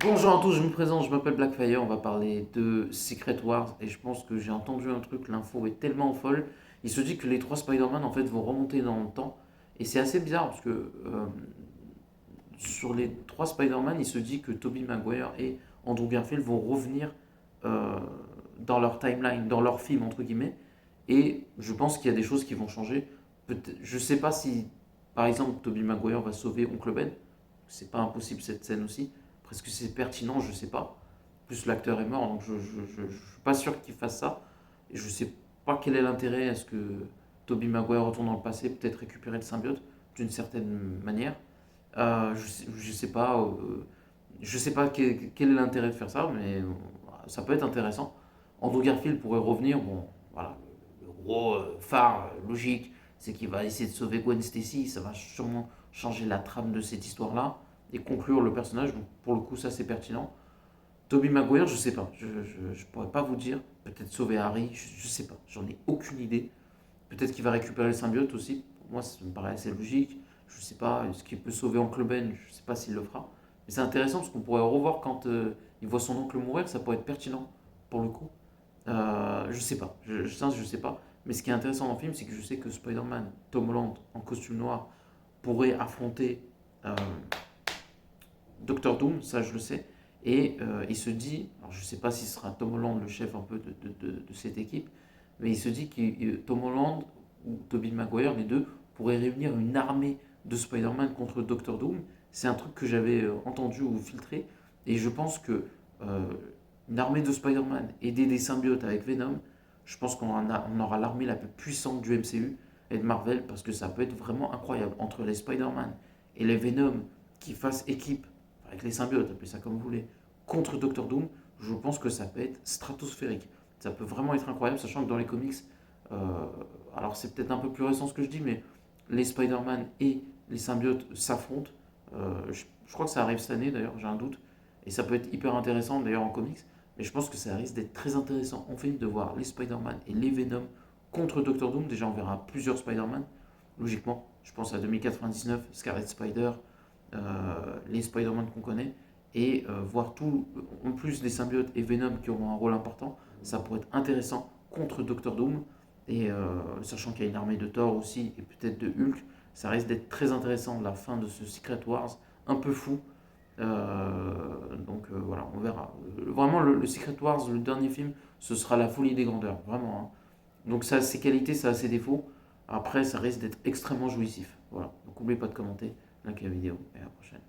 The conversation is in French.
Bonjour à tous, je me présente, je m'appelle Blackfire, on va parler de Secret Wars et je pense que j'ai entendu un truc, l'info est tellement folle. Il se dit que les trois Spider-Man en fait vont remonter dans le temps et c'est assez bizarre parce que sur les trois Spider-Man, il se dit que Tobey Maguire et Andrew Garfield vont revenir euh, dans leur timeline, dans leur film entre guillemets et je pense qu'il y a des choses qui vont changer. Je sais pas si par exemple Tobey Maguire va sauver Oncle Ben, c'est pas impossible cette scène aussi. Est-ce que c'est pertinent? Je sais pas. Plus l'acteur est mort, donc je suis pas sûr qu'il fasse ça. Et je sais pas quel est l'intérêt. Est-ce que Tobey Maguire retourne dans le passé, peut-être récupérer le symbiote d'une certaine manière? Je sais pas. Je sais pas quel est l'intérêt de faire ça, mais ça peut être intéressant. Andrew Garfield pourrait revenir. Bon, voilà, le gros phare logique, c'est qu'il va essayer de sauver Gwen Stacy. Ça va sûrement changer la trame de cette histoire-là et conclure le personnage. Donc pour le coup, ça c'est pertinent. Tobey Maguire, je sais pas. Je pourrais pas vous dire. Peut-être sauver Harry, je sais pas. J'en ai aucune idée. Peut-être qu'il va récupérer le symbiote aussi. Pour moi, ça me paraît assez logique. Je sais pas. Est-ce qu'il peut sauver Oncle Ben? Je sais pas s'il le fera. Mais c'est intéressant parce qu'on pourrait revoir quand il voit son oncle mourir. Ça pourrait être pertinent pour le coup. Je sais pas. Je sais pas. Mais ce qui est intéressant dans le film, c'est que je sais que Spider-Man, Tom Holland en costume noir, pourrait affronter euh, Docteur Doom, ça je le sais. Et il se dit, alors je ne sais pas si ce sera Tom Holland le chef un peu de cette équipe, mais il se dit que Tom Holland ou Tobey Maguire, les deux, pourraient réunir une armée de Spider-Man contre Docteur Doom. C'est un truc que j'avais entendu ou filtré, et je pense que euh, une armée de Spider-Man aidée des symbiotes avec Venom, je pense on aura l'armée la plus puissante du MCU et de Marvel, parce que ça peut être vraiment incroyable entre les Spider-Man et les Venom qui fassent équipe avec les symbiotes, appelez ça comme vous voulez, contre Doctor Doom, je pense que ça peut être stratosphérique. Ça peut vraiment être incroyable, sachant que dans les comics, euh, alors c'est peut-être un peu plus récent ce que je dis, mais les Spider-Man et les symbiotes s'affrontent. Je crois que ça arrive cette année d'ailleurs, j'ai un doute. Et ça peut être hyper intéressant d'ailleurs en comics. Mais je pense que ça risque d'être très intéressant en film de voir les Spider-Man et les Venom contre Doctor Doom. Déjà, on verra plusieurs Spider-Man, logiquement. Je pense à 2099, Scarlet Spider, les Spider-Man qu'on connaît, et voir tout, en plus des symbiotes et Venom qui auront un rôle important, ça pourrait être intéressant contre Doctor Doom, et sachant qu'il y a une armée de Thor aussi, et peut-être de Hulk, ça risque d'être très intéressant la fin de ce Secret Wars, un peu fou. Voilà, on verra. Vraiment, le Secret Wars, le dernier film, ce sera la folie des grandeurs, vraiment, hein. Donc ça a ses qualités, ça a ses défauts. Après, ça risque d'être extrêmement jouissif. Voilà. Donc n'oubliez pas de commenter, liker la vidéo et à la prochaine.